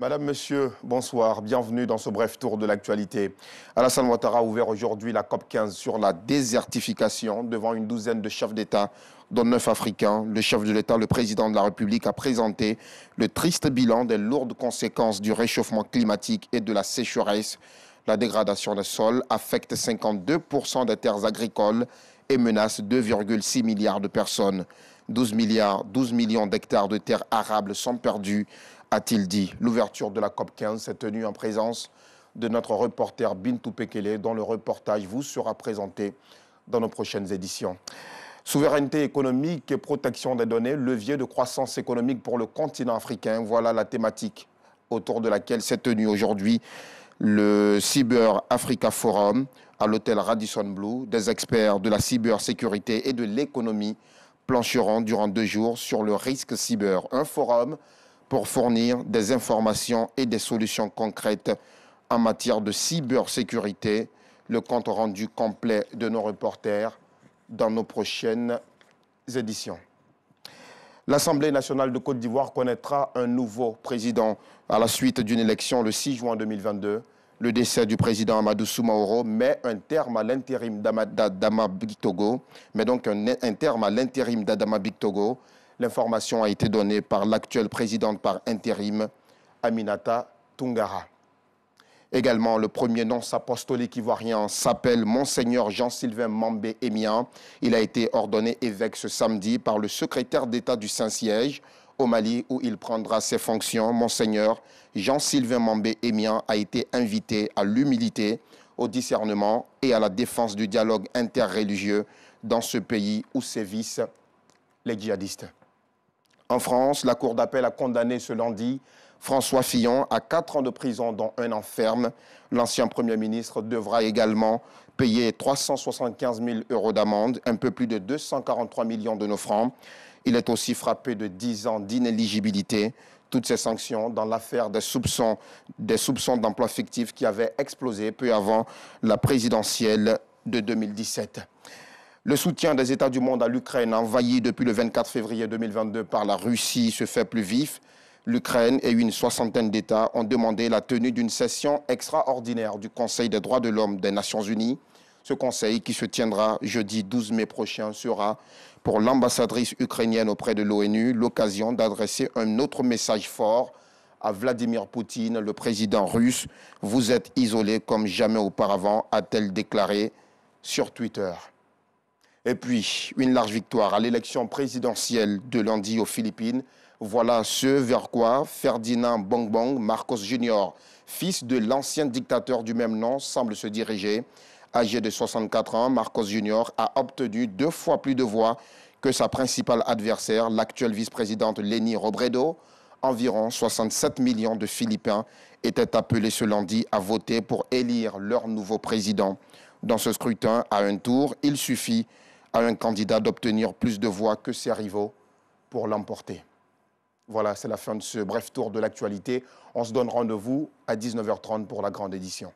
Madame, Monsieur, bonsoir. Bienvenue dans ce bref tour de l'actualité. Alassane Ouattara a ouvert aujourd'hui la COP15 sur la désertification devant une douzaine de chefs d'État, dont 9 Africains. Le chef de l'État, le président de la République, a présenté le triste bilan des lourdes conséquences du réchauffement climatique et de la sécheresse. La dégradation des sols affecte 52% des terres agricoles et menace 2,6 milliards de personnes. 12 millions d'hectares de terres arables sont perdus, a-t-il dit. L'ouverture de la COP15 s'est tenue en présence de notre reporter Bintou Pekele, dont le reportage vous sera présenté dans nos prochaines éditions. Souveraineté économique et protection des données, levier de croissance économique pour le continent africain. Voilà la thématique autour de laquelle s'est tenu aujourd'hui le Cyber Africa Forum à l'hôtel Radisson Blu. Des experts de la cybersécurité et de l'économie plancheront durant 2 jours sur le risque cyber. Un forum pour fournir des informations et des solutions concrètes en matière de cybersécurité. Le compte rendu complet de nos reporters dans nos prochaines éditions. L'Assemblée nationale de Côte d'Ivoire connaîtra un nouveau président à la suite d'une élection le 6 juin 2022. Le décès du président Amadou Soumaoro met un terme à l'intérim d'Adama Bictogo. L'information a été donnée par l'actuelle présidente par intérim, Aminata Toungara. Également, le premier nonce apostolique ivoirien s'appelle Monseigneur Jean-Sylvain Mambé Émian. Il a été ordonné évêque ce samedi par le secrétaire d'État du Saint-Siège au Mali, où il prendra ses fonctions. Monseigneur Jean-Sylvain Mambé Émian a été invité à l'humilité, au discernement et à la défense du dialogue interreligieux dans ce pays où sévissent les djihadistes. En France, la Cour d'appel a condamné ce lundi François Fillon à 4 ans de prison, dont 1 an ferme. L'ancien Premier ministre devra également payer 375 000 € d'amende, un peu plus de 243 millions de nos francs. Il est aussi frappé de 10 ans d'inéligibilité. Toutes ces sanctions dans l'affaire des soupçons d'emploi fictif qui avaient explosé peu avant la présidentielle de 2017. Le soutien des États du monde à l'Ukraine, envahie depuis le 24 février 2022 par la Russie, se fait plus vif. L'Ukraine et une soixantaine d'États ont demandé la tenue d'une session extraordinaire du Conseil des droits de l'homme des Nations Unies. Ce conseil, qui se tiendra jeudi 12 mai prochain, sera pour l'ambassadrice ukrainienne auprès de l'ONU l'occasion d'adresser un autre message fort à Vladimir Poutine, le président russe. « Vous êtes isolé comme jamais auparavant », a-t-elle déclaré sur Twitter. Et puis, une large victoire à l'élection présidentielle de lundi aux Philippines. Voilà ce vers quoi Ferdinand Bongbong Marcos Jr., fils de l'ancien dictateur du même nom, semble se diriger. Âgé de 64 ans, Marcos Jr. a obtenu 2 fois plus de voix que sa principale adversaire, l'actuelle vice-présidente Leni Robredo. Environ 67 millions de Philippins étaient appelés ce lundi à voter pour élire leur nouveau président. Dans ce scrutin, à un tour, il suffit à un candidat d'obtenir plus de voix que ses rivaux pour l'emporter. Voilà, c'est la fin de ce bref tour de l'actualité. On se donne rendez-vous à 19h30 pour la grande édition.